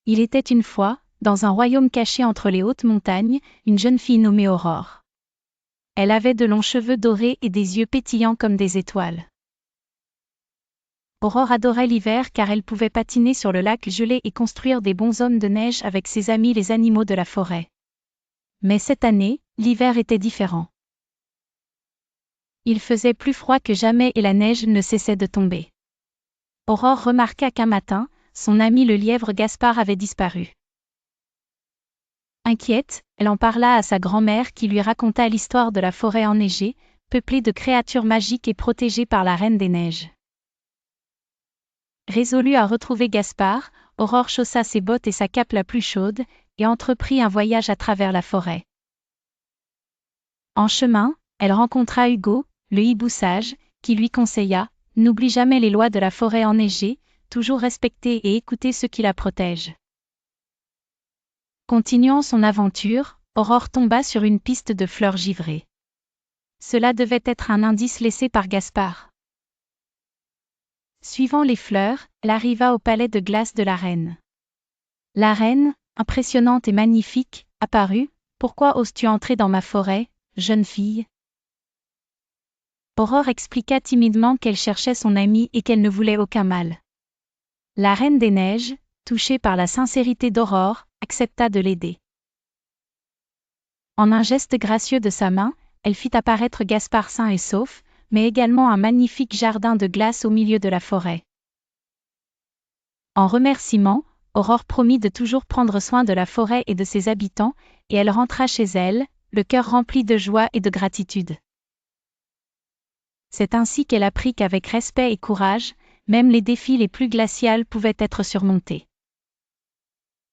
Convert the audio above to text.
Il était une fois, dans un royaume caché entre les hautes montagnes, une jeune fille nommée Aurore. Elle avait de longs cheveux dorés et des yeux pétillants comme des étoiles. Aurore adorait l'hiver car elle pouvait patiner sur le lac gelé et construire des bonshommes de neige avec ses amis les animaux de la forêt. Mais cette année, l'hiver était différent. Il faisait plus froid que jamais et la neige ne cessait de tomber. Aurore remarqua qu'un matin, son ami le lièvre Gaspard avait disparu. Inquiète, elle en parla à sa grand-mère qui lui raconta l'histoire de la forêt enneigée, peuplée de créatures magiques et protégée par la Reine des Neiges. Résolue à retrouver Gaspard, Aurore chaussa ses bottes et sa cape la plus chaude, et entreprit un voyage à travers la forêt. En chemin, elle rencontra Hugo, le hibou sage, qui lui conseilla « N'oublie jamais les lois de la forêt enneigée, toujours respecter et écouter ceux qui la protègent. » Continuant son aventure, Aurore tomba sur une piste de fleurs givrées. Cela devait être un indice laissé par Gaspard. Suivant les fleurs, elle arriva au palais de glace de la reine. La reine, impressionnante et magnifique, apparut. « Pourquoi oses-tu entrer dans ma forêt, jeune fille ?» Aurore expliqua timidement qu'elle cherchait son amie et qu'elle ne voulait aucun mal. La Reine des Neiges, touchée par la sincérité d'Aurore, accepta de l'aider. En un geste gracieux de sa main, elle fit apparaître Gaspard sain et sauf, mais également un magnifique jardin de glace au milieu de la forêt. En remerciement, Aurore promit de toujours prendre soin de la forêt et de ses habitants, et elle rentra chez elle, le cœur rempli de joie et de gratitude. C'est ainsi qu'elle apprit qu'avec respect et courage, même les défis les plus glaciaux pouvaient être surmontés.